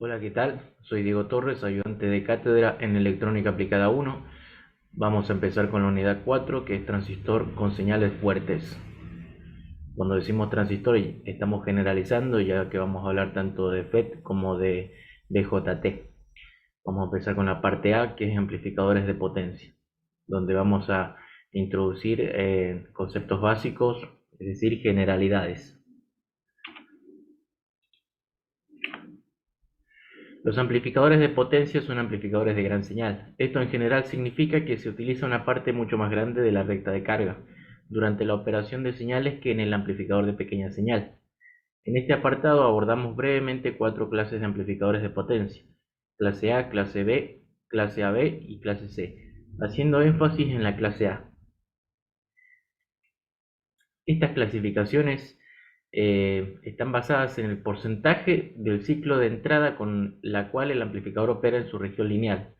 Hola, ¿qué tal? Soy Diego Torres, ayudante de cátedra en Electrónica Aplicada 1. Vamos a empezar con la unidad 4, que es transistor con señales fuertes. Cuando decimos transistor estamos generalizando, ya que vamos a hablar tanto de FET como de BJT. Vamos a empezar con la parte A, que es amplificadores de potencia, donde vamos a introducir conceptos básicos, es decir, generalidades. Los amplificadores de potencia son amplificadores de gran señal. Esto en general significa que se utiliza una parte mucho más grande de la recta de carga durante la operación de señales que en el amplificador de pequeña señal. En este apartado abordamos brevemente cuatro clases de amplificadores de potencia: clase A, clase B, clase AB y clase C, haciendo énfasis en la clase A. Estas clasificaciones están basadas en el porcentaje del ciclo de entrada con la cual el amplificador opera en su región lineal.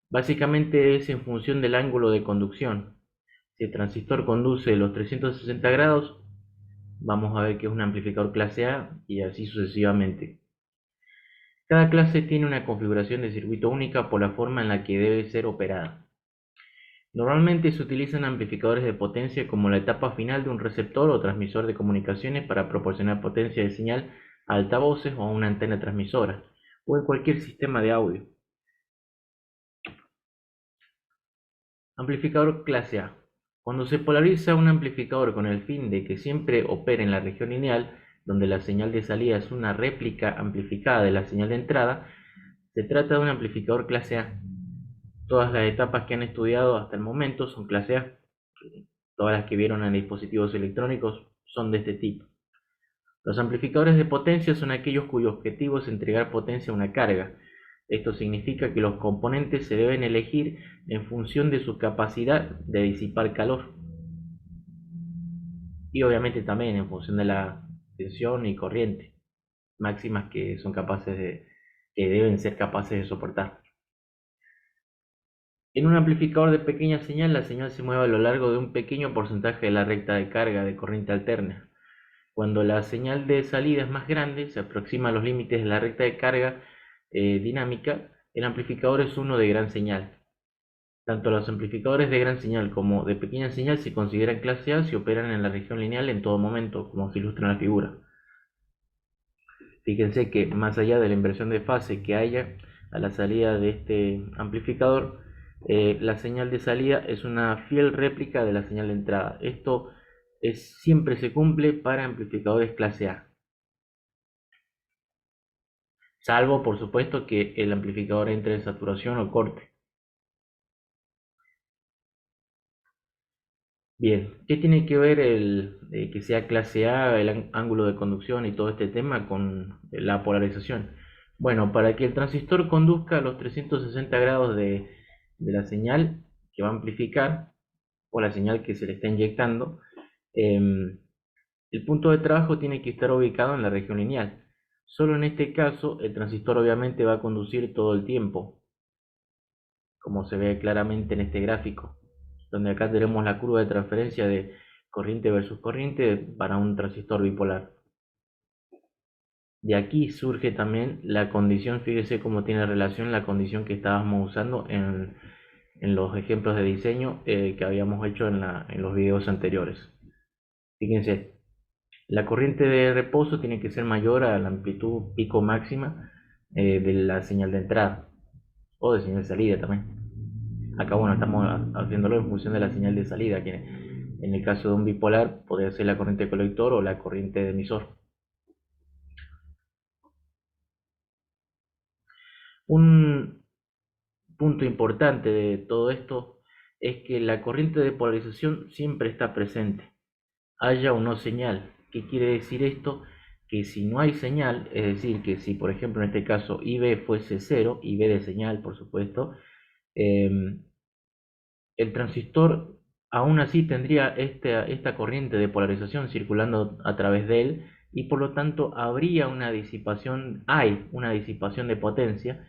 Básicamente es en función del ángulo de conducción. Si el transistor conduce los 360 grados, vamos a ver que es un amplificador clase A y así sucesivamente. Cada clase tiene una configuración de circuito única por la forma en la que debe ser operada. Normalmente se utilizan amplificadores de potencia como la etapa final de un receptor o transmisor de comunicaciones para proporcionar potencia de señal a altavoces o a una antena transmisora, o en cualquier sistema de audio. Amplificador clase A. Cuando se polariza un amplificador con el fin de que siempre opere en la región lineal, donde la señal de salida es una réplica amplificada de la señal de entrada, se trata de un amplificador clase A. Todas las etapas que han estudiado hasta el momento son clase A. Todas las que vieron en dispositivos electrónicos son de este tipo. Los amplificadores de potencia son aquellos cuyo objetivo es entregar potencia a una carga. Esto significa que los componentes se deben elegir en función de su capacidad de disipar calor y obviamente también en función de la tensión y corriente máximas que deben ser capaces de soportar. En un amplificador de pequeña señal, la señal se mueve a lo largo de un pequeño porcentaje de la recta de carga de corriente alterna. Cuando la señal de salida es más grande, se aproxima a los límites de la recta de carga dinámica, el amplificador es uno de gran señal. Tanto los amplificadores de gran señal como de pequeña señal se consideran clase A si operan en la región lineal en todo momento, como se ilustra en la figura. Fíjense que más allá de la inversión de fase que haya a la salida de este amplificador, la señal de salida es una fiel réplica de la señal de entrada. Esto siempre se cumple para amplificadores clase A, salvo por supuesto que el amplificador entre en saturación o corte. Bien, ¿qué tiene que ver el que sea clase A, el ángulo de conducción y todo este tema con la polarización? Bueno, para que el transistor conduzca a los 360 grados de la señal que va a amplificar o la señal que se le está inyectando, em, el punto de trabajo tiene que estar ubicado en la región lineal. Solo en este caso, el transistor obviamente va a conducir todo el tiempo, como se ve claramente en este gráfico, donde acá tenemos la curva de transferencia de corriente versus corriente para un transistor bipolar. De aquí surge también la condición, fíjese cómo tiene relación la condición que estábamos usando en los ejemplos de diseño que habíamos hecho en los videos anteriores. Fíjense, la corriente de reposo tiene que ser mayor a la amplitud pico máxima de la señal de entrada o de señal de salida también. Acá, bueno, estamos haciéndolo en función de la señal de salida, que en el caso de un bipolar podría ser la corriente de colector o la corriente de emisor. Un punto importante de todo esto es que la corriente de polarización siempre está presente, haya o no señal. ¿Qué quiere decir esto? Que si no hay señal, es decir, que si por ejemplo en este caso IB fuese cero, IB de señal por supuesto, eh, el transistor aún así tendría esta corriente de polarización circulando a través de él y por lo tanto habría hay una disipación de potencia,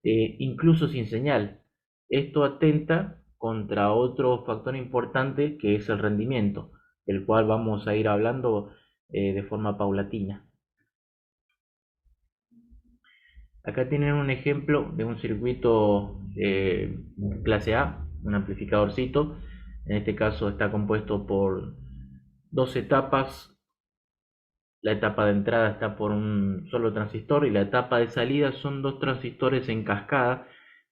incluso sin señal. Esto atenta contra otro factor importante que es el rendimiento, del cual vamos a ir hablando de forma paulatina. Acá tienen un ejemplo de un circuito clase A, un amplificadorcito. En este caso está compuesto por dos etapas. La etapa de entrada está por un solo transistor y la etapa de salida son dos transistores en cascada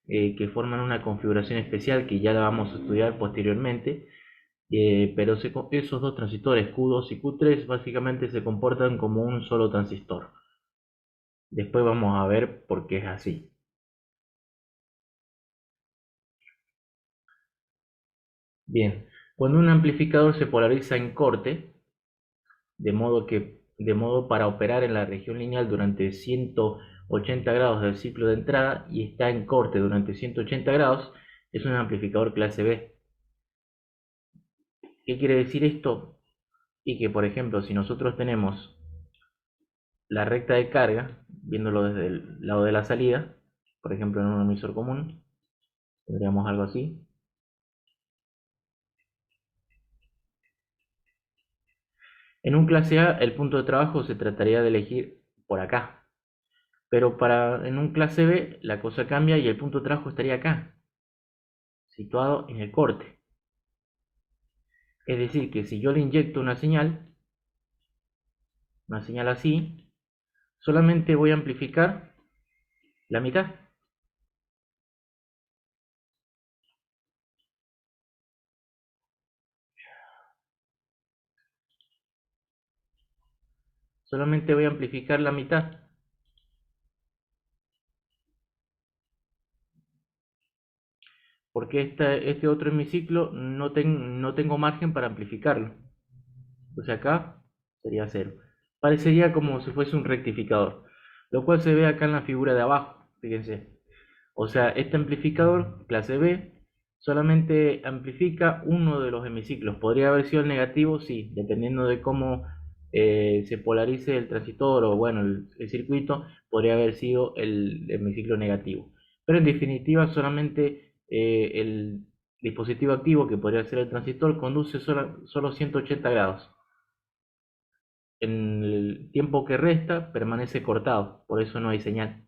que forman una configuración especial que ya la vamos a estudiar posteriormente. Pero esos dos transistores Q2 y Q3 básicamente se comportan como un solo transistor. Después vamos a ver por qué es así. Bien, cuando un amplificador se polariza en corte, de modo para operar en la región lineal durante 180 grados del ciclo de entrada y está en corte durante 180 grados, es un amplificador clase B. ¿Qué quiere decir esto? Y que, por ejemplo, si nosotros tenemos la recta de carga, viéndolo desde el lado de la salida, por ejemplo en un emisor común, tendríamos algo así. En un clase A, el punto de trabajo se trataría de elegir por acá. Pero en un clase B, la cosa cambia y el punto de trabajo estaría acá, situado en el corte. Es decir, que si yo le inyecto una señal así, solamente voy a amplificar la mitad. Solamente voy a amplificar la mitad. Porque este otro hemiciclo no tengo margen para amplificarlo. Entonces acá sería cero. Parecería como si fuese un rectificador, lo cual se ve acá en la figura de abajo, fíjense. O sea, este amplificador, clase B, solamente amplifica uno de los hemiciclos. ¿Podría haber sido el negativo? Sí, dependiendo de cómo se polarice el transistor o bueno, el circuito, podría haber sido el hemiciclo negativo. Pero en definitiva, solamente el dispositivo activo, que podría ser el transistor, conduce solo 180 grados. En el tiempo que resta permanece cortado, por eso no hay señal.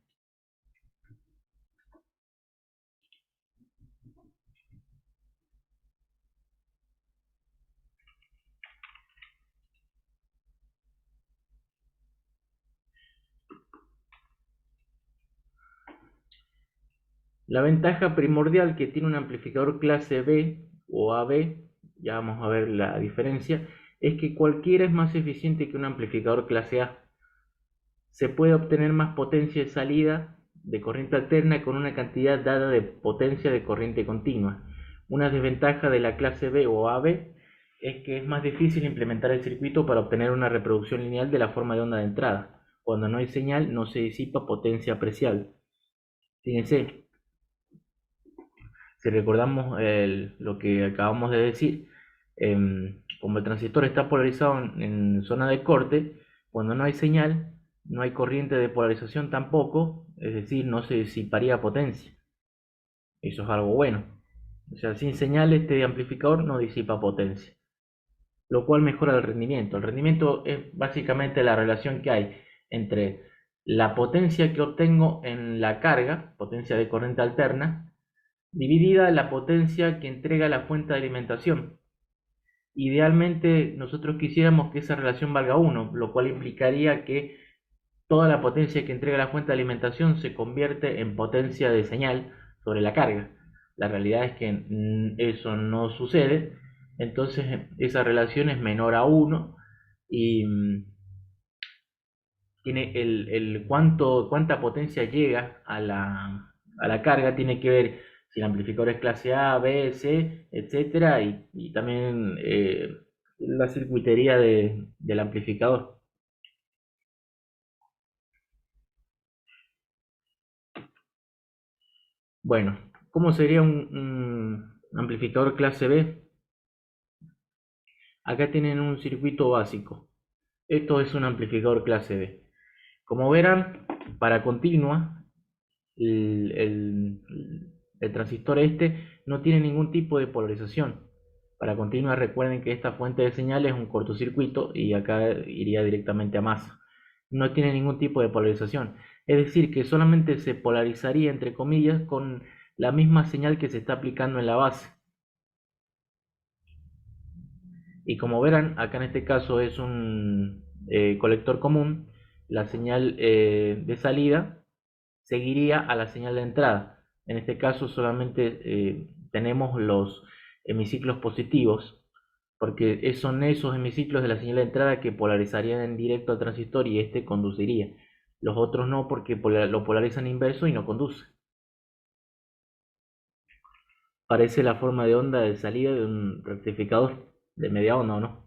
La ventaja primordial que tiene un amplificador clase B o AB, ya vamos a ver la diferencia, es que cualquiera es más eficiente que un amplificador clase A. Se puede obtener más potencia de salida de corriente alterna con una cantidad dada de potencia de corriente continua. Una desventaja de la clase B o AB es que es más difícil implementar el circuito para obtener una reproducción lineal de la forma de onda de entrada. Cuando no hay señal no se disipa potencia apreciable. Fíjense, si recordamos lo que acabamos de decir, como el transistor está polarizado en zona de corte, cuando no hay señal, no hay corriente de polarización tampoco, es decir, no se disiparía potencia. Eso es algo bueno. O sea, sin señal este amplificador no disipa potencia, lo cual mejora el rendimiento. El rendimiento es básicamente la relación que hay entre la potencia que obtengo en la carga, potencia de corriente alterna, dividida la potencia que entrega la fuente de alimentación. Idealmente nosotros quisiéramos que esa relación valga 1, lo cual implicaría que toda la potencia que entrega la fuente de alimentación se convierte en potencia de señal sobre la carga. La realidad es que eso no sucede, entonces esa relación es menor a 1 y tiene cuánta potencia llega a la carga, tiene que ver si el amplificador es clase A, B, C, etcétera, y también la circuitería del amplificador. Bueno, ¿cómo sería un amplificador clase B? Acá tienen un circuito básico. Esto es un amplificador clase B. Como verán, para continua, el, el transistor este no tiene ningún tipo de polarización. Para continuar, recuerden que esta fuente de señal es un cortocircuito y acá iría directamente a masa. no tiene ningún tipo de polarización. Es decir, que solamente se polarizaría, entre comillas, con la misma señal que se está aplicando en la base. Y como verán, acá en este caso es un colector común, la señal de salida seguiría a la señal de entrada. En este caso solamente tenemos los hemiciclos positivos, porque son esos hemiciclos de la señal de entrada que polarizarían en directo al transistor y este conduciría. Los otros no, porque lo polarizan inverso y no conduce. Parece la forma de onda de salida de un rectificador de media onda, ¿o no?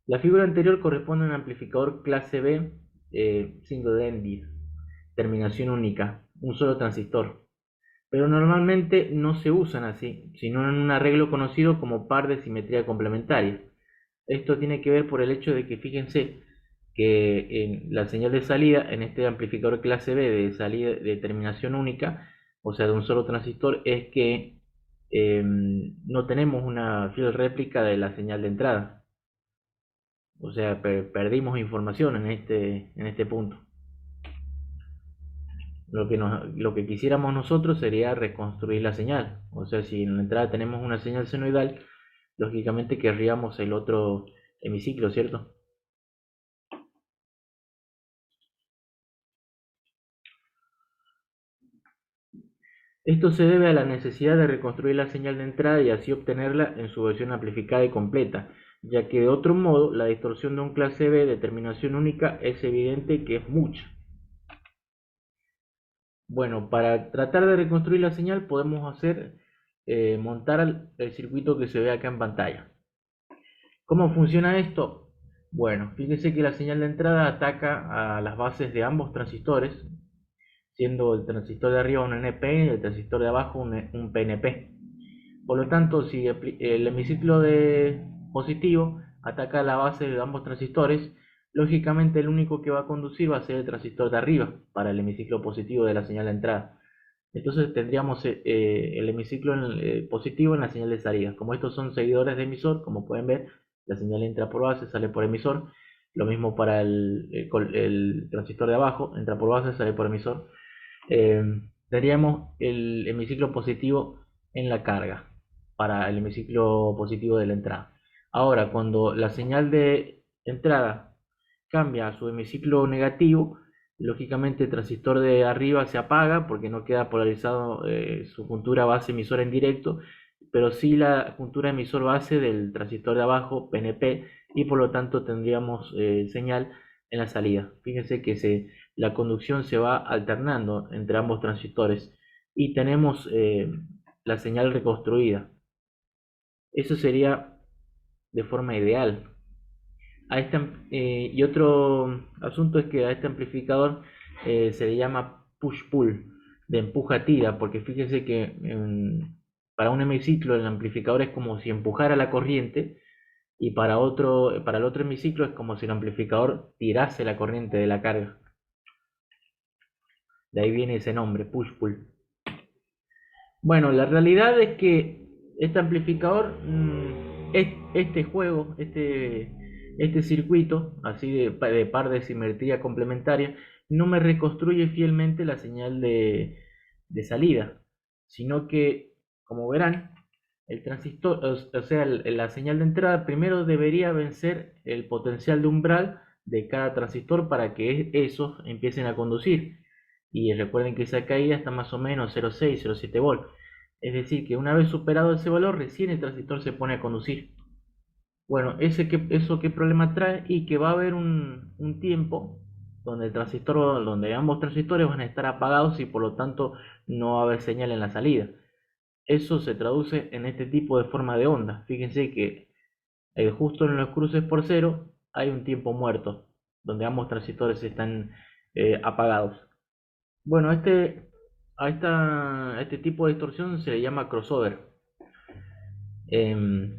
La figura anterior corresponde a un amplificador clase B single ended, terminación única, un solo transistor. Pero normalmente no se usan así, sino en un arreglo conocido como par de simetría complementaria. Esto tiene que ver por el hecho de que fíjense que en la señal de salida en este amplificador clase B de salida de terminación única, o sea de un solo transistor, es que no tenemos una fiel réplica de la señal de entrada. O sea, perdimos información en este punto. Lo que quisiéramos nosotros sería reconstruir la señal. O sea, si en la entrada tenemos una señal senoidal, lógicamente querríamos el otro hemiciclo, ¿cierto? Esto se debe a la necesidad de reconstruir la señal de entrada y así obtenerla en su versión amplificada y completa, ya que de otro modo la distorsión de un clase B de terminación única es evidente que es mucha. Bueno, para tratar de reconstruir la señal podemos montar el circuito que se ve acá en pantalla. ¿Cómo funciona esto? Bueno, fíjese que la señal de entrada ataca a las bases de ambos transistores, siendo el transistor de arriba un NP y el transistor de abajo un PNP. Por lo tanto, si el hemiciclo de positivo ataca a la base de ambos transistores, lógicamente el único que va a conducir va a ser el transistor de arriba para el hemiciclo positivo de la señal de entrada. Entonces tendríamos el hemiciclo positivo en la señal de salida. Como estos son seguidores de emisor, como pueden ver, la señal entra por base, sale por emisor. Lo mismo para el transistor de abajo, entra por base, sale por emisor. Eh, Tendríamos el hemiciclo positivo en la carga para el hemiciclo positivo de la entrada. Ahora, cuando la señal de entrada cambia a su hemiciclo negativo, lógicamente el transistor de arriba se apaga porque no queda polarizado su juntura base emisora en directo, pero sí la juntura emisor base del transistor de abajo, PNP, y por lo tanto tendríamos señal en la salida. Fíjense que la conducción se va alternando entre ambos transistores y tenemos la señal reconstruida. Eso sería de forma ideal. Y otro asunto es que a este amplificador se le llama push-pull, de empuja-tira, porque fíjese que para un hemiciclo el amplificador es como si empujara la corriente y para el otro hemiciclo es como si el amplificador tirase la corriente de la carga. De ahí viene ese nombre, push-pull. Bueno, la realidad es que este amplificador, este juego, este circuito, así de par de simetría complementaria, no me reconstruye fielmente la señal de salida, sino que, como verán, el transistor, o sea, la señal de entrada primero debería vencer el potencial de umbral de cada transistor para que esos empiecen a conducir. Y recuerden que esa caída está más o menos 0,6, 0,7 volt. Es decir, que una vez superado ese valor, recién el transistor se pone a conducir. Bueno, ¿eso qué problema trae? Y que va a haber un tiempo donde donde ambos transistores van a estar apagados y por lo tanto no va a haber señal en la salida. Eso se traduce en este tipo de forma de onda. Fíjense que justo en los cruces por cero hay un tiempo muerto, donde ambos transistores están apagados. Bueno, a este tipo de distorsión se le llama crossover. Em,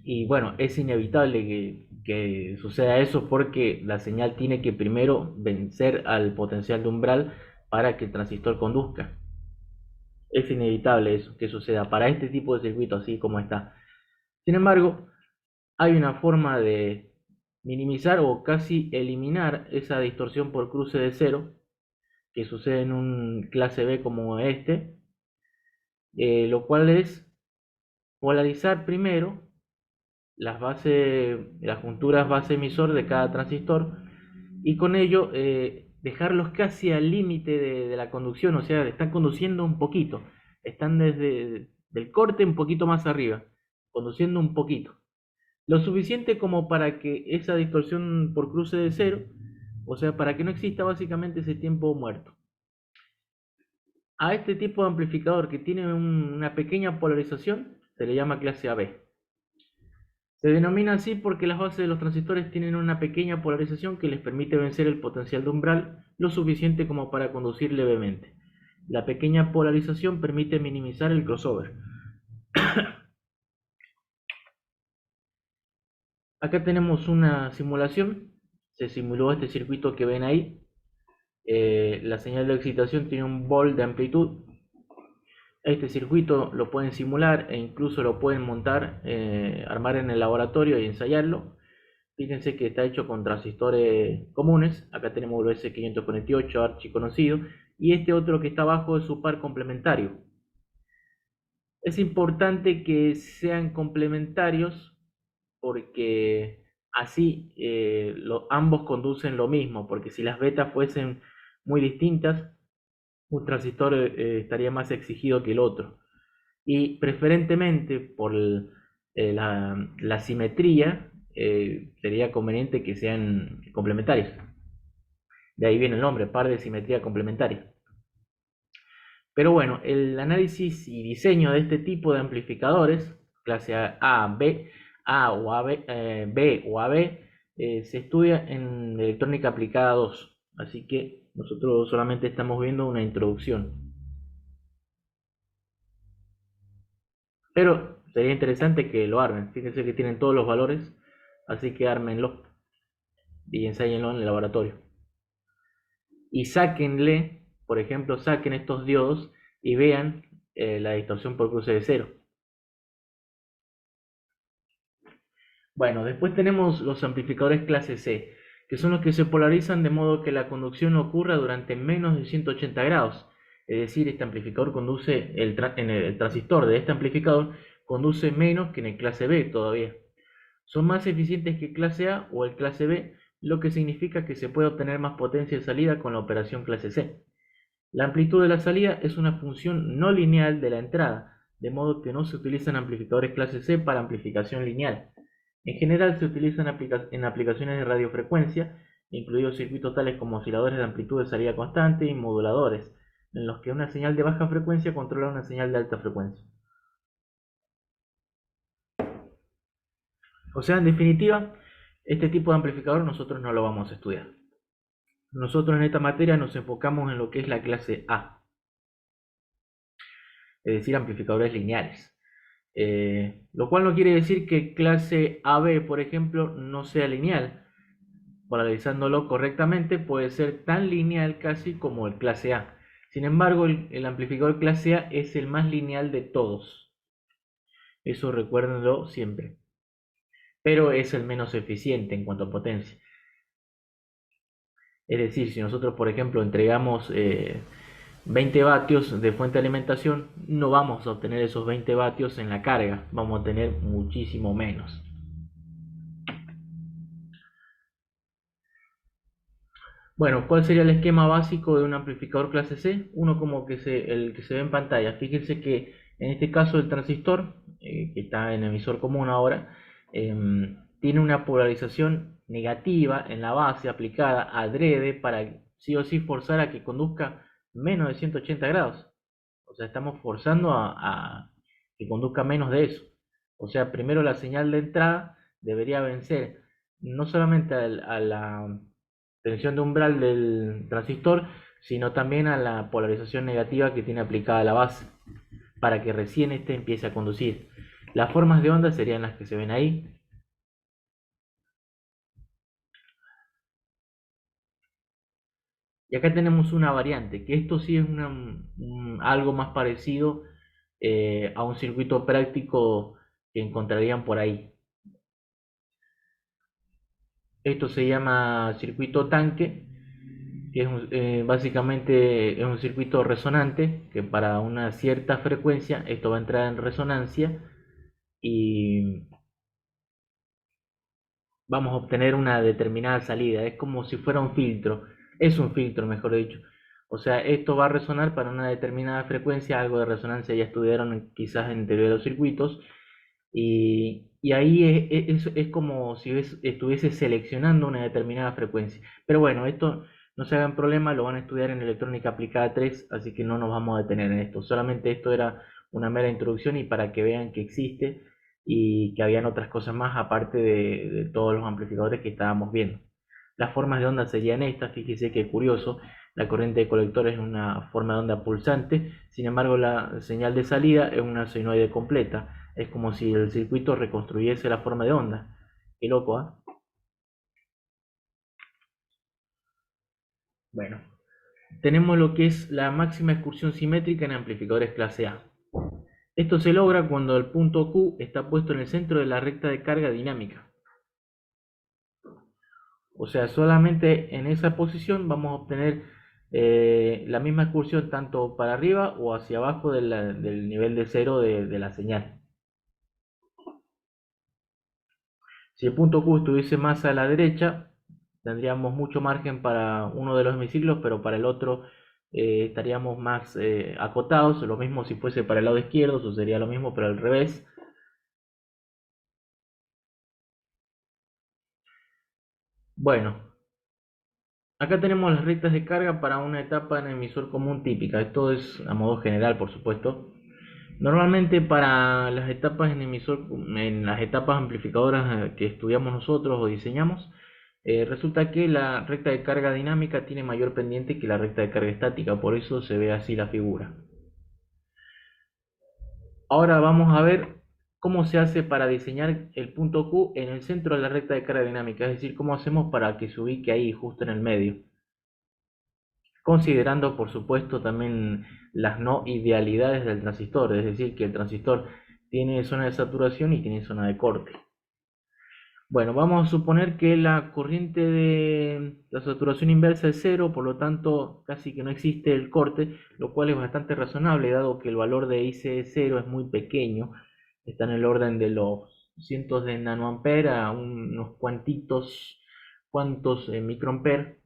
y bueno, es inevitable que suceda eso porque la señal tiene que primero vencer al potencial de umbral para que el transistor conduzca. Es inevitable eso, que suceda para este tipo de circuito así como está. Sin embargo, hay una forma minimizar o casi eliminar esa distorsión por cruce de cero que sucede en un clase B como este, lo cual es polarizar primero las junturas base emisor de cada transistor y con ello dejarlos casi al límite de la conducción, o sea, están conduciendo un poquito, están desde el corte un poquito más arriba, conduciendo un poquito. Lo suficiente como para que esa distorsión por cruce de cero, o sea, para que no exista básicamente ese tiempo muerto. A este tipo de amplificador que tiene una pequeña polarización se le llama clase AB. Se denomina así porque las bases de los transistores tienen una pequeña polarización que les permite vencer el potencial de umbral lo suficiente como para conducir levemente. La pequeña polarización permite minimizar el crossover. Acá tenemos una simulación. Se simuló este circuito que ven ahí. La señal de excitación tiene un volt de amplitud. Este circuito lo pueden simular e incluso lo pueden montar, armar en el laboratorio y ensayarlo. Fíjense que está hecho con transistores comunes. Acá tenemos el S548 archiconocido y este otro que está abajo es su par complementario. Es importante que sean complementarios porque así ambos conducen lo mismo, porque si las betas fuesen muy distintas, un transistor estaría más exigido que el otro. Y preferentemente por la simetría, sería conveniente que sean complementarios. De ahí viene el nombre, par de simetría complementaria. Pero bueno, el análisis y diseño de este tipo de amplificadores, clase A, B, A o AB, B o AB, se estudia en electrónica aplicada 2. Así que nosotros solamente estamos viendo una introducción. Pero sería interesante que lo armen. Fíjense que tienen todos los valores, así que ármenlo y enséñenlo en el laboratorio. Y sáquenle, por ejemplo, saquen estos diodos y vean la distorsión por cruce de cero. Bueno, después tenemos los amplificadores clase C, que son los que se polarizan de modo que la conducción ocurra durante menos de 180 grados. Es decir, este amplificador conduce, en el transistor de este amplificador conduce menos que en el clase B todavía. Son más eficientes que clase A o el clase B, lo que significa que se puede obtener más potencia de salida con la operación clase C. La amplitud de la salida es una función no lineal de la entrada, de modo que no se utilizan amplificadores clase C para amplificación lineal. En general se utilizan en aplicaciones de radiofrecuencia, incluidos circuitos tales como osciladores de amplitud de salida constante y moduladores, en los que una señal de baja frecuencia controla una señal de alta frecuencia. O sea, en definitiva, este tipo de amplificador nosotros no lo vamos a estudiar. Nosotros en esta materia nos enfocamos en lo que es la clase A, es decir, amplificadores lineales. Lo cual no quiere decir que clase AB, por ejemplo, no sea lineal. Polarizándolo correctamente puede ser tan lineal casi como el clase A. Sin embargo, el amplificador clase A es el más lineal de todos. Eso recuérdenlo siempre. Pero es el menos eficiente en cuanto a potencia. Es decir, si nosotros, por ejemplo, entregamos 20 vatios de fuente de alimentación, no vamos a obtener esos 20 vatios en la carga, vamos a tener muchísimo menos. Bueno, ¿cuál sería el esquema básico de un amplificador clase C? Uno como el que se ve en pantalla. Fíjense que en este caso el transistor, que está en emisor común ahora, tiene una polarización negativa en la base aplicada adrede para sí o sí forzar a que conduzca menos de 180 grados. O sea, estamos forzando a que conduzca menos de eso. O sea, primero la señal de entrada debería vencer no solamente a la tensión de umbral del transistor, sino también a la polarización negativa que tiene aplicada la base, para que recién este empiece a conducir. Las formas de onda serían las que se ven ahí. Y acá tenemos una variante, que esto sí es algo más parecido a un circuito práctico que encontrarían por ahí. Esto se llama circuito tanque, que básicamente es un circuito resonante, que para una cierta frecuencia esto va a entrar en resonancia y vamos a obtener una determinada salida. Es como si fuera un filtro, es un filtro, mejor dicho. O sea, esto va a resonar para una determinada frecuencia, algo de resonancia ya estudiaron quizás en teoría de los circuitos, y ahí es como si estuviese seleccionando una determinada frecuencia. Pero bueno, esto no se hagan problema, lo van a estudiar en electrónica aplicada 3, así que no nos vamos a detener en esto. Solamente esto era una mera introducción y para que vean que existe y que habían otras cosas más aparte de todos los amplificadores que estábamos viendo. Las formas de onda serían estas, fíjese que curioso, la corriente de colector es una forma de onda pulsante, sin embargo la señal de salida es una senoide completa, es como si el circuito reconstruyese la forma de onda. Qué loco, ¿ah? ¿Eh? Bueno, tenemos lo que es la máxima excursión simétrica en amplificadores clase A. Esto se logra cuando el punto Q está puesto en el centro de la recta de carga dinámica. O sea, solamente en esa posición vamos a obtener la misma excursión tanto para arriba o hacia abajo del nivel de cero de la señal. Si el punto Q estuviese más a la derecha, tendríamos mucho margen para uno de los hemiciclos, pero para el otro estaríamos más acotados. Lo mismo si fuese para el lado izquierdo, sucedería lo mismo, pero al revés. Bueno, acá tenemos las rectas de carga para una etapa en emisor común típica. Esto es a modo general, por supuesto. Normalmente para las etapas en emisor, en las etapas amplificadoras que estudiamos nosotros o diseñamos, resulta que la recta de carga dinámica tiene mayor pendiente que la recta de carga estática, por eso se ve así la figura. Ahora vamos a ver cómo se hace para diseñar el punto Q en el centro de la recta de carga dinámica, es decir, cómo hacemos para que se ubique ahí, justo en el medio, considerando por supuesto también las no idealidades del transistor, es decir, que el transistor tiene zona de saturación y tiene zona de corte. Bueno, vamos a suponer que la corriente de la saturación inversa es cero, por lo tanto casi que no existe el corte, lo cual es bastante razonable dado que el valor de IC0 es muy pequeño, está en el orden de los cientos de nanoamperes a unos cuantos microamperes,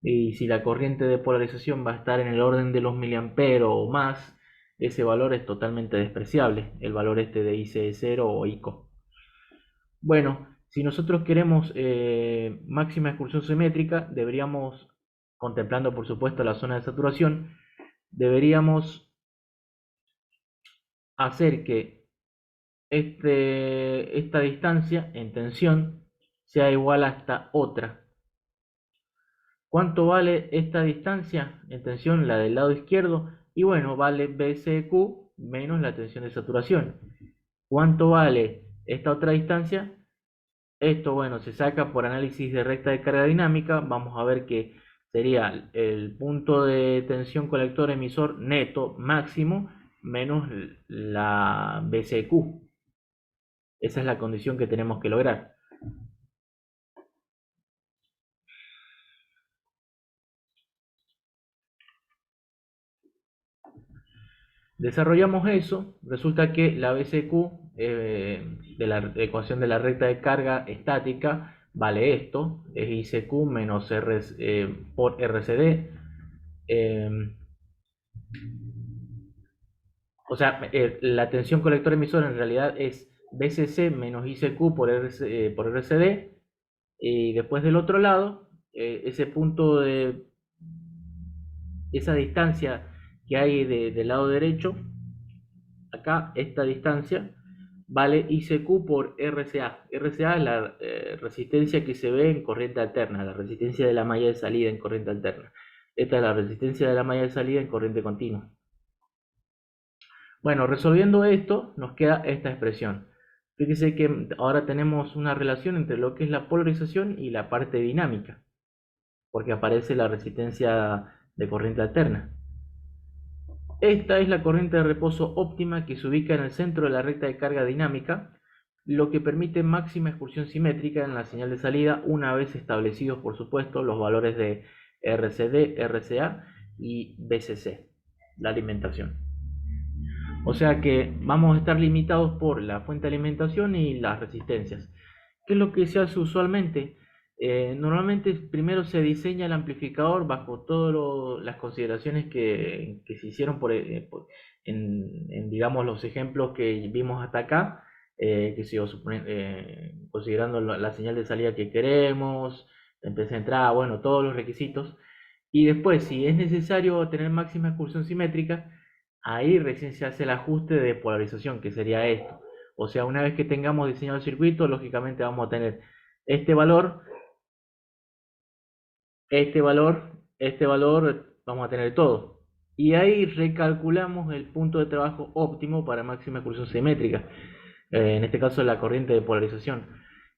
y si la corriente de polarización va a estar en el orden de los miliamperes o más, ese valor es totalmente despreciable, el valor este de IC0 o ICO. Bueno, si nosotros queremos máxima excursión simétrica, deberíamos, contemplando por supuesto la zona de saturación, deberíamos hacer que esta distancia en tensión sea igual a esta otra. ¿Cuánto vale esta distancia en tensión, la del lado izquierdo? Y bueno, vale BCQ menos la tensión de saturación. ¿Cuánto vale esta otra distancia? Esto, bueno, se saca por análisis de recta de carga dinámica. Vamos a ver que sería el punto de tensión colector emisor neto máximo menos la BCQ. Esa es la condición que tenemos que lograr. Desarrollamos eso. Resulta que la BCQ de la ecuación de la recta de carga estática vale esto. Es ICQ menos R, por RCD. Eh, O sea, la tensión colector emisor en realidad es BCC menos ICQ por RCD. Y después del otro lado, ese punto de esa distancia que hay del lado derecho, acá esta distancia vale ICQ por RCA. RCA es la resistencia que se ve en corriente alterna, la resistencia de la malla de salida en corriente alterna. Esta es la resistencia de la malla de salida en corriente continua. Bueno, resolviendo esto, nos queda esta expresión. Fíjese que ahora tenemos una relación entre lo que es la polarización y la parte dinámica, porque aparece la resistencia de corriente alterna. Esta es la corriente de reposo óptima que se ubica en el centro de la recta de carga dinámica. lo que permite máxima excursión simétrica en la señal de salida una vez establecidos, por supuesto, los valores de RCD, RCA y BCC, la alimentación. O sea que vamos a estar limitados por la fuente de alimentación y las resistencias. ¿Qué es lo que se hace usualmente? Normalmente primero se diseña el amplificador bajo todas las consideraciones que se hicieron digamos, los ejemplos que vimos hasta acá, que se considerando la señal de salida que queremos, la empresa de entrada, bueno, todos los requisitos. Y después, si es necesario tener máxima excursión simétrica, ahí recién se hace el ajuste de polarización, que sería esto. O sea, una vez que tengamos diseñado el circuito, lógicamente vamos a tener este valor, este valor, vamos a tener todo. Y ahí recalculamos el punto de trabajo óptimo para máxima excursión simétrica, en este caso la corriente de polarización.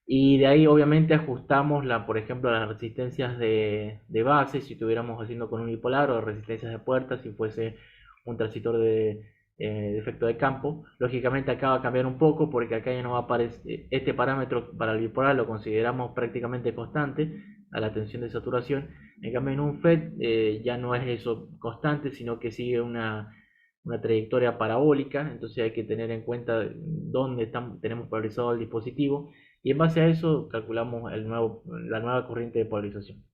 Y de ahí obviamente ajustamos, por ejemplo, las resistencias de base, si estuviéramos haciendo con un bipolar, o resistencias de puerta, si fuese un transitor de efecto de campo. Lógicamente acá va a cambiar un poco porque acá ya no va a aparecer este parámetro para el bipolar, lo consideramos prácticamente constante a la tensión de saturación. En cambio en un FET ya no es eso constante, sino que sigue una trayectoria parabólica, entonces hay que tener en cuenta dónde tenemos polarizado el dispositivo y en base a eso calculamos la nueva corriente de polarización.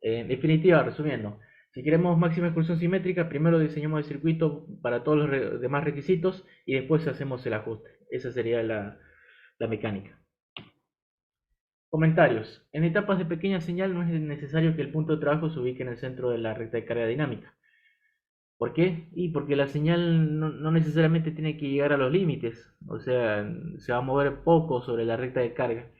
En definitiva, resumiendo, si queremos máxima excursión simétrica, primero diseñamos el circuito para todos los demás requisitos y después hacemos el ajuste. Esa sería la mecánica. Comentarios. En etapas de pequeña señal no es necesario que el punto de trabajo se ubique en el centro de la recta de carga dinámica. ¿Por qué? Y porque la señal no necesariamente tiene que llegar a los límites, o sea, se va a mover poco sobre la recta de carga.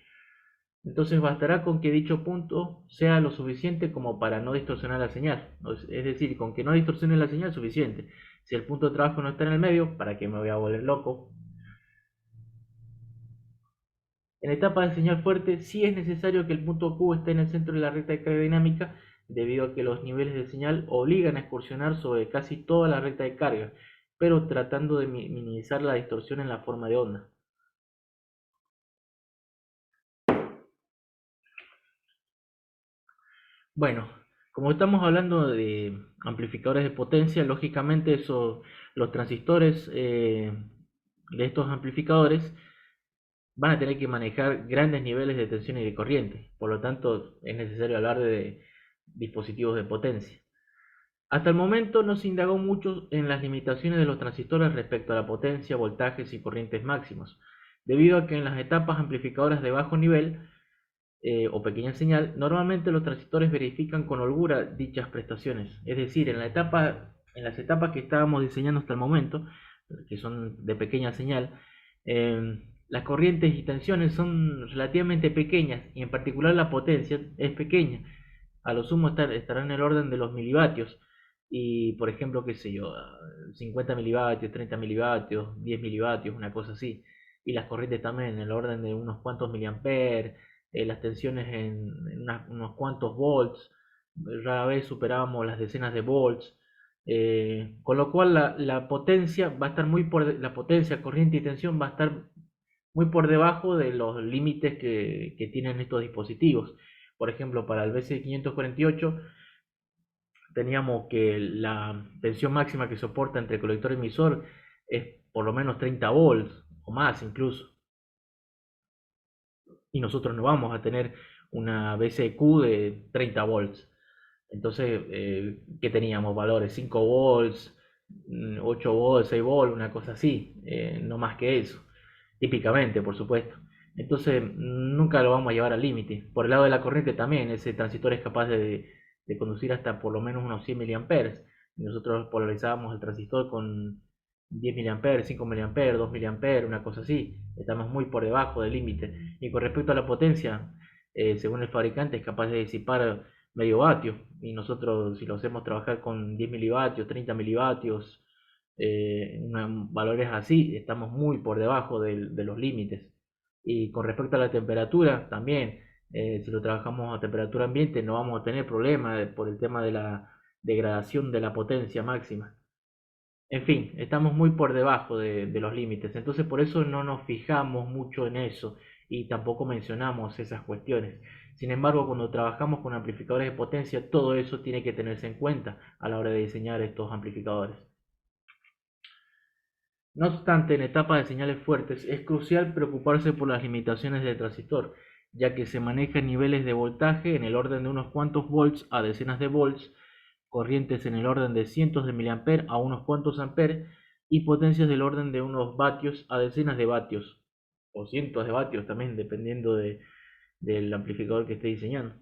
Entonces bastará con que dicho punto sea lo suficiente como para no distorsionar la señal. Es decir, con que no distorsione la señal es suficiente. Si el punto de trabajo no está en el medio, ¿para qué me voy a volver loco? En etapa de señal fuerte, sí es necesario que el punto Q esté en el centro de la recta de carga dinámica, debido a que los niveles de señal obligan a excursionar sobre casi toda la recta de carga, pero tratando de minimizar la distorsión en la forma de onda. Bueno, como estamos hablando de amplificadores de potencia, lógicamente los transistores de estos amplificadores van a tener que manejar grandes niveles de tensión y de corriente. Por lo tanto, es necesario hablar de dispositivos de potencia. Hasta el momento no se indagó mucho en las limitaciones de los transistores respecto a la potencia, voltajes y corrientes máximos, debido a que en las etapas amplificadoras de bajo nivel o pequeña señal, normalmente los transistores verifican con holgura dichas prestaciones. Es decir, en las etapas que estábamos diseñando hasta el momento, que son de pequeña señal, las corrientes y tensiones son relativamente pequeñas y en particular la potencia es pequeña. A lo sumo estará en el orden de los milivatios. Y por ejemplo, qué sé yo, 50 milivatios, 30 milivatios, 10 milivatios, una cosa así. Y las corrientes también en el orden de unos cuantos miliamperes, las tensiones en unos cuantos volts, rara vez superábamos las decenas de volts, con lo cual la potencia va a estar la potencia, corriente y tensión va a estar muy por debajo de los límites que tienen estos dispositivos. Por ejemplo, para el BC548 teníamos que la tensión máxima que soporta entre colector y emisor es por lo menos 30 volts o más incluso. Y nosotros no vamos a tener una BCQ de 30 volts. Entonces, ¿qué teníamos? Valores 5 volts, 8 volts, 6 volts, una cosa así, no más que eso, típicamente, por supuesto. Entonces, nunca lo vamos a llevar al límite. Por el lado de la corriente también, ese transistor es capaz de conducir hasta por lo menos unos 100 miliamperes. Nosotros polarizábamos el transistor con 10 miliamperes, 5 miliamperes, 2 miliamperes, una cosa así. Estamos muy por debajo del límite. Y con respecto a la potencia, según el fabricante, es capaz de disipar medio vatio. Y nosotros, si lo hacemos trabajar con 10 milivatios, 30 milivatios, valores así, estamos muy por debajo de los límites. Y con respecto a la temperatura, también, si lo trabajamos a temperatura ambiente, no vamos a tener problema por el tema de la degradación de la potencia máxima. En fin, estamos muy por debajo de los límites, entonces por eso no nos fijamos mucho en eso y tampoco mencionamos esas cuestiones. Sin embargo, cuando trabajamos con amplificadores de potencia, todo eso tiene que tenerse en cuenta a la hora de diseñar estos amplificadores. No obstante, en etapas de señales fuertes es crucial preocuparse por las limitaciones del transistor, ya que se manejan niveles de voltaje en el orden de unos cuantos volts a decenas de volts, corrientes en el orden de cientos de miliamperes a unos cuantos amperes y potencias del orden de unos vatios a decenas de vatios o cientos de vatios también, dependiendo del amplificador que esté diseñando.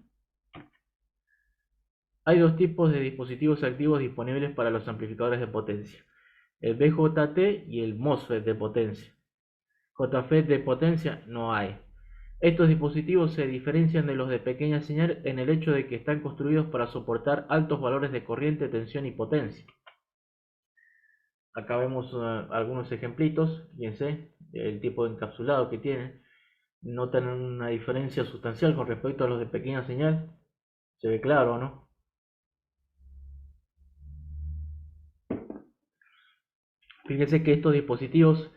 Hay dos tipos de dispositivos activos disponibles para los amplificadores de potencia: el BJT y el MOSFET de potencia. JFET de potencia no hay. Estos dispositivos se diferencian de los de pequeña señal en el hecho de que están construidos para soportar altos valores de corriente, tensión y potencia. Acá vemos algunos ejemplitos, fíjense el tipo de encapsulado que tienen. Notan una diferencia sustancial con respecto a los de pequeña señal. Se ve claro, ¿no? Fíjense que estos dispositivos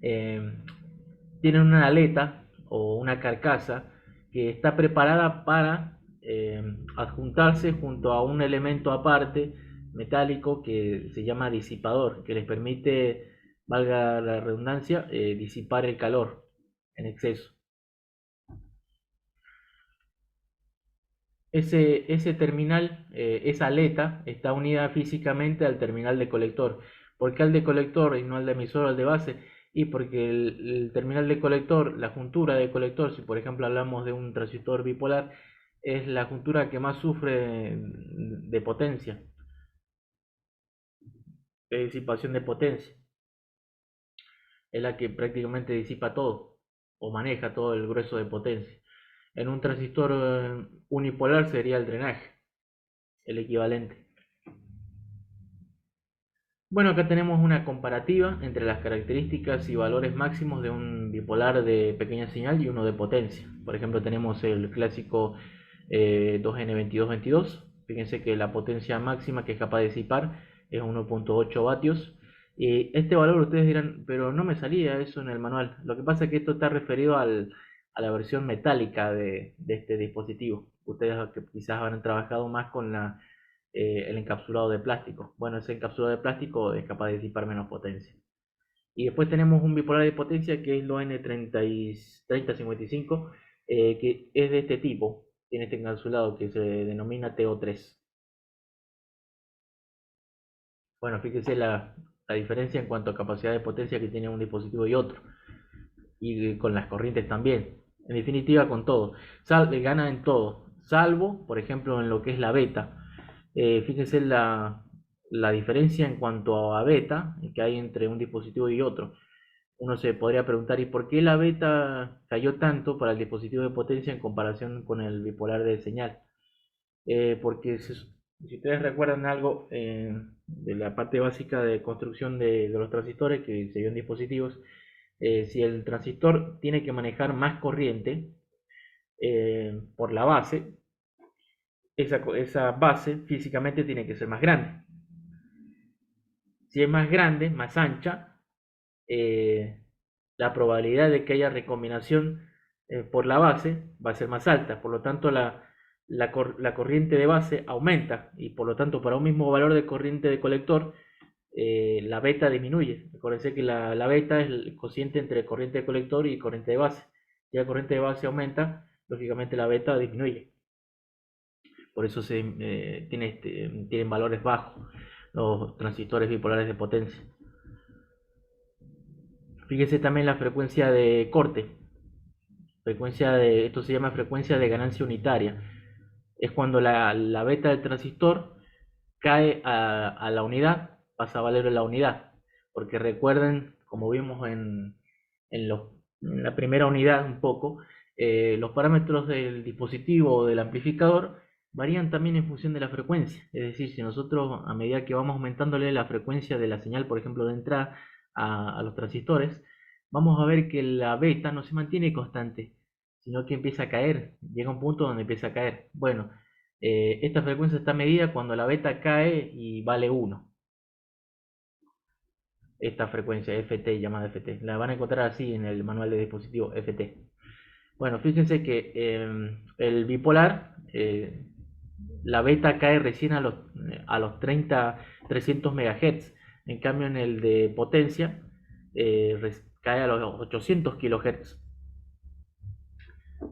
eh, tienen una aleta o una carcasa que está preparada para adjuntarse junto a un elemento aparte metálico que se llama disipador, que les permite, valga la redundancia, disipar el calor en exceso. Ese terminal, esa aleta, está unida físicamente al terminal de colector. ¿Por qué al de colector y no al de emisor o al de base? Y porque el terminal de colector, la juntura de colector, si por ejemplo hablamos de un transistor bipolar, es la juntura que más sufre de potencia, de disipación de potencia. Es la que prácticamente disipa todo o maneja todo el grueso de potencia. En un transistor unipolar sería el drenaje, el equivalente. Bueno, acá tenemos una comparativa entre las características y valores máximos de un bipolar de pequeña señal y uno de potencia. Por ejemplo, tenemos el clásico 2N2222. Fíjense que la potencia máxima que es capaz de disipar es 1.8 vatios. Y este valor ustedes dirán, pero no me salía eso en el manual. Lo que pasa es que esto está referido a la versión metálica de este dispositivo. Ustedes que quizás habrán trabajado más con el encapsulado de plástico. Bueno, ese encapsulado de plástico es capaz de disipar menos potencia. Y después tenemos un bipolar de potencia que es lo N3055, que es de este tipo. Tiene este encapsulado que se denomina TO3. Bueno, fíjese la diferencia en cuanto a capacidad de potencia que tiene un dispositivo y otro. Y con las corrientes también. En definitiva, con todo. Gana en todo. Salvo, por ejemplo, en lo que es la beta. Fíjense la diferencia en cuanto a beta que hay entre un dispositivo y otro. Uno se podría preguntar, ¿y por qué la beta cayó tanto para el dispositivo de potencia en comparación con el bipolar de señal? Porque si ustedes recuerdan algo de la parte básica de construcción de los transistores que se vio en dispositivos, si el transistor tiene que manejar más corriente por la base, esa base físicamente tiene que ser más grande. Si es más grande, más ancha, eh, la probabilidad de que haya recombinación por la base va a ser más alta. Por lo tanto, la corriente de base aumenta y por lo tanto para un mismo valor de corriente de colector, la beta disminuye. Acuérdense que la beta es el cociente entre corriente de colector y corriente de base. Si la corriente de base aumenta, lógicamente la beta disminuye. Por eso tienen valores bajos los transistores bipolares de potencia. Fíjese también la frecuencia de corte. Esto se llama frecuencia de ganancia unitaria. Es cuando la beta del transistor cae a la unidad, pasa a valer la unidad. Porque recuerden, como vimos en la primera unidad un poco, los parámetros del dispositivo o del amplificador varían también en función de la frecuencia. Es decir, si nosotros a medida que vamos aumentándole la frecuencia de la señal, por ejemplo, de entrada a los transistores, vamos a ver que la beta no se mantiene constante, sino que empieza a caer. Llega un punto donde empieza a caer. Bueno, esta frecuencia está medida cuando la beta cae y vale 1. esta frecuencia FT, llamada FT. La van a encontrar así en el manual de dispositivo FT. Bueno, fíjense que el bipolar, la beta cae recién a los 300 MHz. En cambio, en el de potencia, cae a los 800 kHz.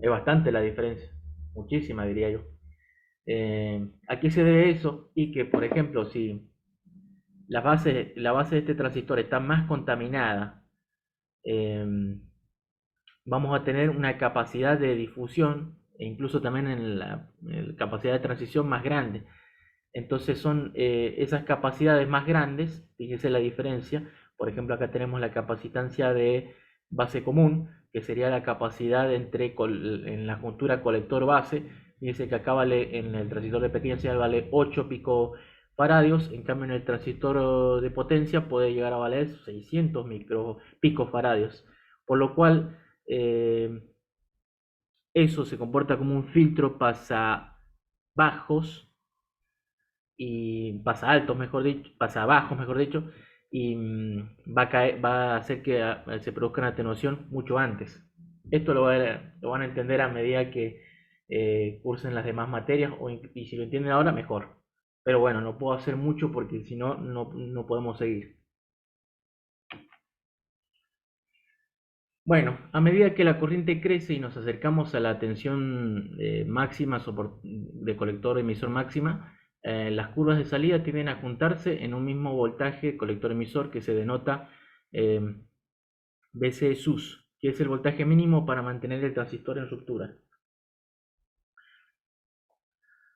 Es bastante la diferencia, muchísima diría yo. ¿A qué se debe eso? Y que, por ejemplo, si la base de este transistor está más contaminada, eh, vamos a tener una capacidad de difusión e incluso también en la capacidad de transición más grande. Entonces son esas capacidades más grandes, fíjese la diferencia. Por ejemplo, acá tenemos la capacitancia de base común, que sería la capacidad en la juntura colector-base. Fíjese que acá vale, en el transistor de pequeña señal vale 8 picofaradios, en cambio en el transistor de potencia puede llegar a valer 600 picofaradios. Por lo cual, eh, eso se comporta como un filtro pasa bajos y pasa altos, mejor dicho, pasa bajos, mejor dicho, y va a hacer que se produzca una atenuación mucho antes. Esto lo van a entender a medida que cursen las demás materias, y si lo entienden ahora, mejor. Pero bueno, no puedo hacer mucho porque si no, no podemos seguir. Bueno, a medida que la corriente crece y nos acercamos a la tensión máxima de colector emisor máxima, las curvas de salida tienden a juntarse en un mismo voltaje colector emisor que se denota eh, BC-SUS, que es el voltaje mínimo para mantener el transistor en ruptura.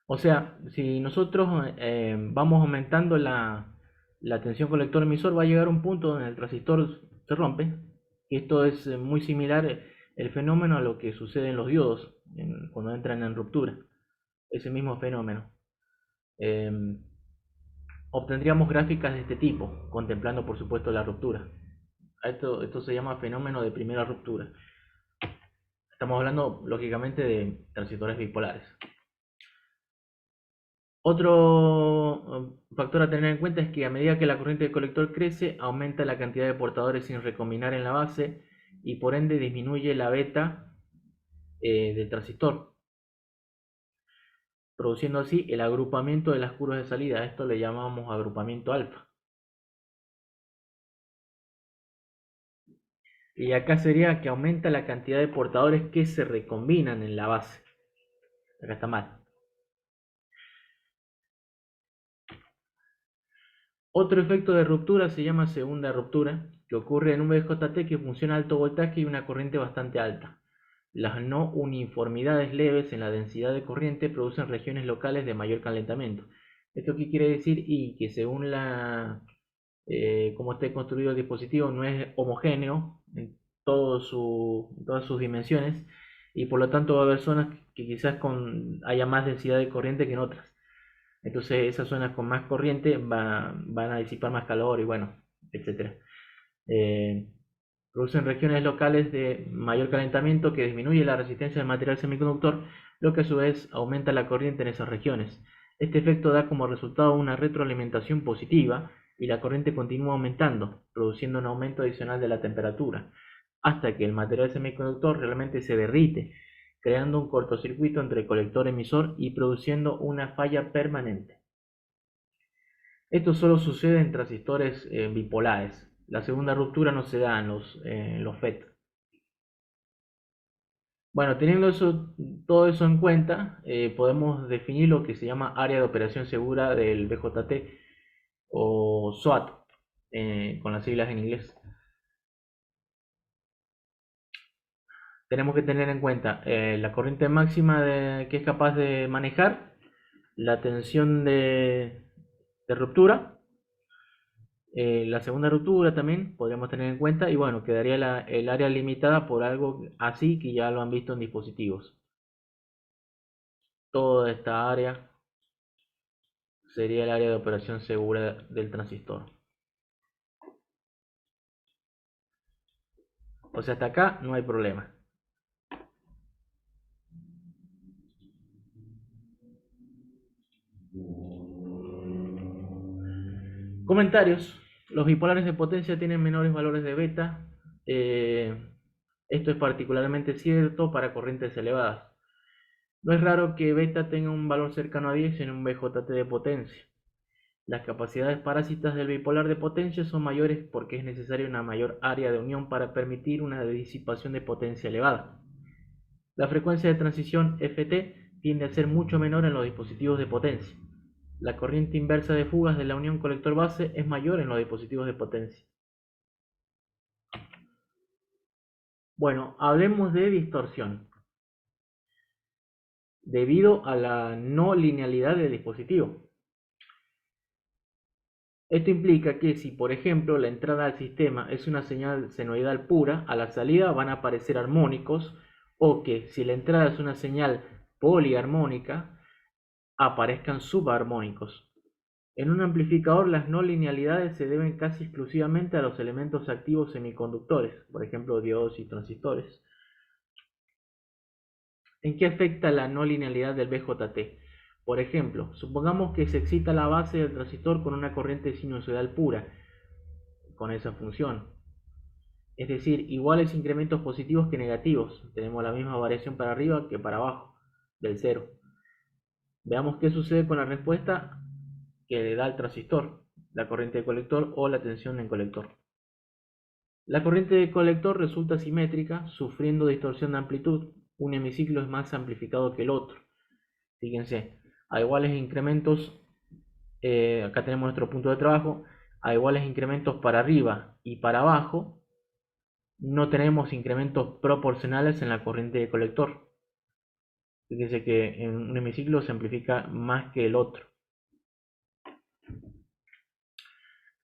O sea, si nosotros vamos aumentando la tensión colector emisor, va a llegar un punto donde el transistor se rompe. Y esto es muy similar el fenómeno a lo que sucede en los diodos cuando entran en ruptura. Ese mismo fenómeno. Eh, Obtendríamos gráficas de este tipo, contemplando por supuesto la ruptura. Esto se llama fenómeno de primera ruptura. Estamos hablando lógicamente de transistores bipolares. Otro factor a tener en cuenta es que a medida que la corriente del colector crece, aumenta la cantidad de portadores sin recombinar en la base y por ende disminuye la beta del transistor, produciendo así el agrupamiento de las curvas de salida. Esto le llamamos agrupamiento alfa. Y acá sería que aumenta la cantidad de portadores que se recombinan en la base. Acá está mal. Otro efecto de ruptura se llama segunda ruptura, que ocurre en un VJT que funciona a alto voltaje y una corriente bastante alta. Las no uniformidades leves en la densidad de corriente producen regiones locales de mayor calentamiento. ¿Esto qué quiere decir? Y que según cómo esté construido el dispositivo, no es homogéneo en todas sus dimensiones y por lo tanto va a haber zonas que quizás haya más densidad de corriente que en otras. Entonces esas zonas con más corriente van a disipar más calor y bueno, etcétera. Eh, Producen regiones locales de mayor calentamiento que disminuye la resistencia del material semiconductor, lo que a su vez aumenta la corriente en esas regiones. Este efecto da como resultado una retroalimentación positiva y la corriente continúa aumentando, produciendo un aumento adicional de la temperatura, hasta que el material semiconductor realmente se derrite, creando un cortocircuito entre el colector emisor y produciendo una falla permanente. Esto solo sucede en transistores bipolares. La segunda ruptura no se da en los FET. Bueno, teniendo todo eso en cuenta, podemos definir lo que se llama área de operación segura del BJT o SOAT, con las siglas en inglés. Tenemos que tener en cuenta la corriente máxima que es capaz de manejar, la tensión de ruptura, la segunda ruptura también podríamos tener en cuenta y bueno, quedaría el área limitada por algo así que ya lo han visto en dispositivos. Toda esta área sería el área de operación segura del transistor. O sea, hasta acá no hay problema. Comentarios. Los bipolares de potencia tienen menores valores de beta. Esto es particularmente cierto para corrientes elevadas. No es raro que beta tenga un valor cercano a 10 en un BJT de potencia. Las capacidades parásitas del bipolar de potencia son mayores porque es necesaria una mayor área de unión para permitir una disipación de potencia elevada. La frecuencia de transición Ft tiende a ser mucho menor en los dispositivos de potencia. La corriente inversa de fugas de la unión colector-base es mayor en los dispositivos de potencia. Bueno, hablemos de distorsión, debido a la no linealidad del dispositivo. Esto implica que si, por ejemplo, la entrada al sistema es una señal senoidal pura, a la salida van a aparecer armónicos, o que si la entrada es una señal poliarmónica, aparezcan subarmónicos. En un amplificador, las no linealidades se deben casi exclusivamente a los elementos activos semiconductores, por ejemplo, diodos y transistores. ¿En qué afecta la no linealidad del BJT? Por ejemplo, supongamos que se excita la base del transistor con una corriente sinusoidal pura, con esa función. Es decir, iguales incrementos positivos que negativos. Tenemos la misma variación para arriba que para abajo, del cero. Veamos qué sucede con la respuesta que le da el transistor, la corriente de colector o la tensión en colector. La corriente de colector resulta simétrica, sufriendo distorsión de amplitud. Un hemiciclo es más amplificado que el otro. Fíjense, a iguales incrementos, acá tenemos nuestro punto de trabajo, a iguales incrementos para arriba y para abajo, no tenemos incrementos proporcionales en la corriente de colector. Fíjense que en un hemiciclo se amplifica más que el otro.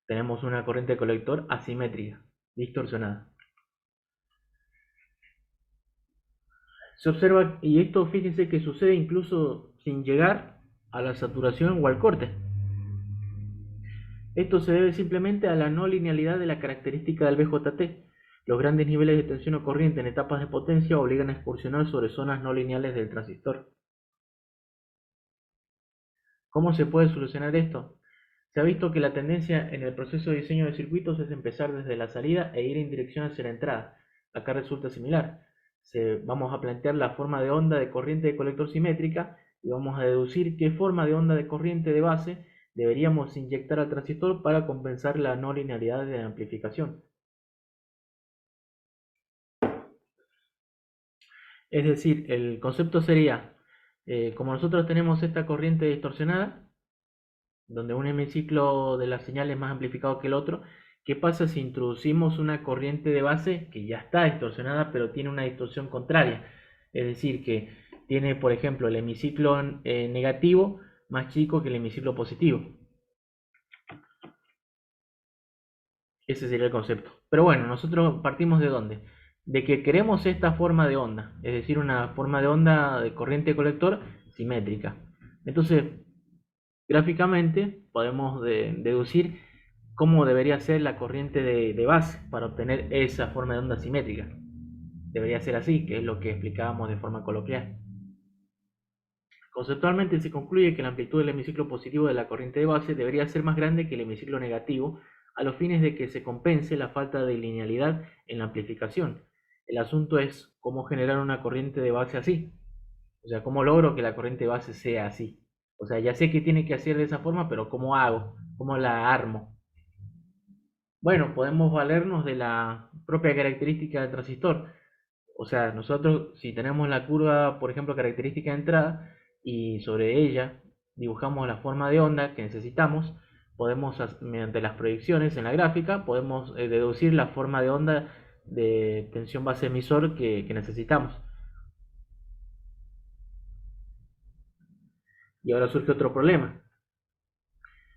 Tenemos una corriente de colector asimétrica, distorsionada. Se observa, y esto fíjense que sucede incluso sin llegar a la saturación o al corte. Esto se debe simplemente a la no linealidad de la característica del BJT. Los grandes niveles de tensión o corriente en etapas de potencia obligan a excursionar sobre zonas no lineales del transistor. ¿Cómo se puede solucionar esto? Se ha visto que la tendencia en el proceso de diseño de circuitos es empezar desde la salida e ir en dirección hacia la entrada. Acá resulta similar. Vamos a plantear la forma de onda de corriente de colector simétrica y vamos a deducir qué forma de onda de corriente de base deberíamos inyectar al transistor para compensar la no linealidad de la amplificación. Es decir, el concepto sería, como nosotros tenemos esta corriente distorsionada, donde un hemiciclo de la señal es más amplificado que el otro, ¿qué pasa si introducimos una corriente de base que ya está distorsionada pero tiene una distorsión contraria? Es decir, que tiene, por ejemplo, el hemiciclo negativo más chico que el hemiciclo positivo. Ese sería el concepto. Pero bueno, nosotros partimos ¿de dónde? De que queremos esta forma de onda, es decir, una forma de onda de corriente colector simétrica. Entonces, gráficamente podemos deducir cómo debería ser la corriente de base para obtener esa forma de onda simétrica. Debería ser así, que es lo que explicábamos de forma coloquial. Conceptualmente se concluye que la amplitud del hemiciclo positivo de la corriente de base debería ser más grande que el hemiciclo negativo a los fines de que se compense la falta de linealidad en la amplificación. El asunto es cómo generar una corriente de base así. O sea, cómo logro que la corriente de base sea así. O sea, ya sé que tiene que hacer de esa forma, pero ¿cómo hago? ¿Cómo la armo? Bueno, podemos valernos de la propia característica del transistor. O sea, nosotros si tenemos la curva, por ejemplo, característica de entrada, y sobre ella dibujamos la forma de onda que necesitamos, podemos, mediante las proyecciones en la gráfica, podemos deducir la forma de onda de tensión base emisor que necesitamos. Y ahora surge otro problema.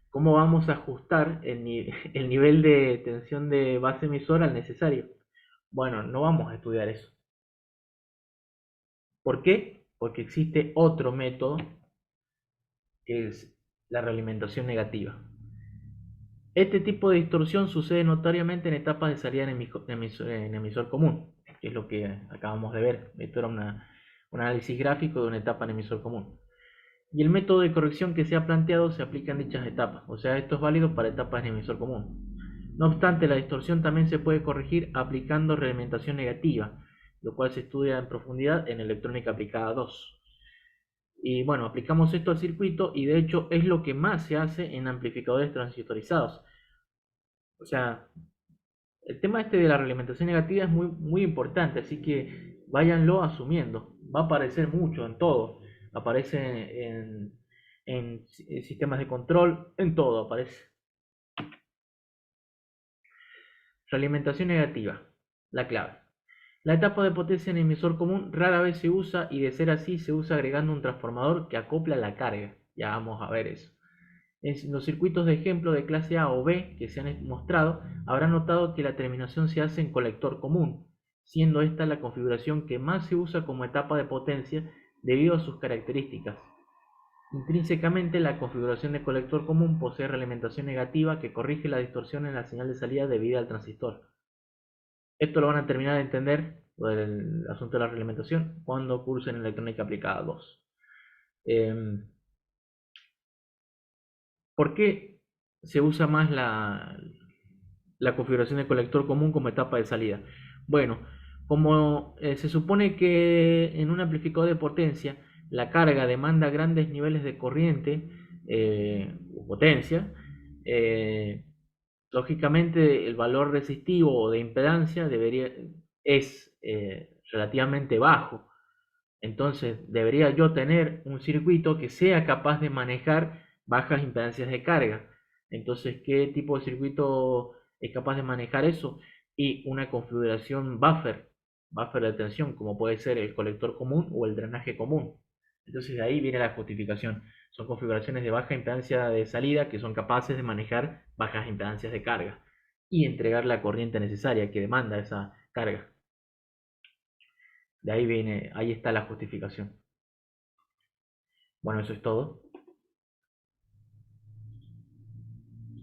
¿Cómo vamos a ajustar el nivel de tensión de base emisor al necesario? Bueno, no vamos a estudiar eso. ¿Por qué? Porque existe otro método que es la realimentación negativa. Este tipo de distorsión sucede notoriamente en etapas de salida en emisor común, que es lo que acabamos de ver. Esto era un análisis gráfico de una etapa en emisor común. Y el método de corrección que se ha planteado se aplica en dichas etapas, o sea, esto es válido para etapas en emisor común. No obstante, la distorsión también se puede corregir aplicando realimentación negativa, lo cual se estudia en profundidad en electrónica aplicada 2. Y bueno, aplicamos esto al circuito y de hecho es lo que más se hace en amplificadores transistorizados. O sea, el tema este de la realimentación negativa es muy importante, así que váyanlo asumiendo. Va a aparecer mucho en todo. Aparece en sistemas de control, en todo aparece. Realimentación negativa, la clave. La etapa de potencia en emisor común rara vez se usa y de ser así se usa agregando un transformador que acopla la carga. Ya vamos a ver eso. En los circuitos de ejemplo de clase A o B que se han mostrado, habrán notado que la terminación se hace en colector común, siendo esta la configuración que más se usa como etapa de potencia debido a sus características. Intrínsecamente, la configuración de colector común posee realimentación negativa que corrige la distorsión en la señal de salida debida al transistor. Esto lo van a terminar de entender, el asunto de la realimentación, cuando cursen electrónica aplicada 2. ¿Por qué se usa más la configuración de colector común como etapa de salida? Bueno, como se supone que en un amplificador de potencia la carga demanda grandes niveles de corriente o potencia, eh, lógicamente el valor resistivo o de impedancia es relativamente bajo. Entonces debería yo tener un circuito que sea capaz de manejar bajas impedancias de carga. Entonces, ¿qué tipo de circuito es capaz de manejar eso? Y una configuración buffer de tensión, como puede ser el colector común o el drenaje común. Entonces de ahí viene la justificación. Son configuraciones de baja impedancia de salida que son capaces de manejar bajas impedancias de carga y entregar la corriente necesaria que demanda esa carga. De ahí viene, ahí está la justificación. Bueno, eso es todo.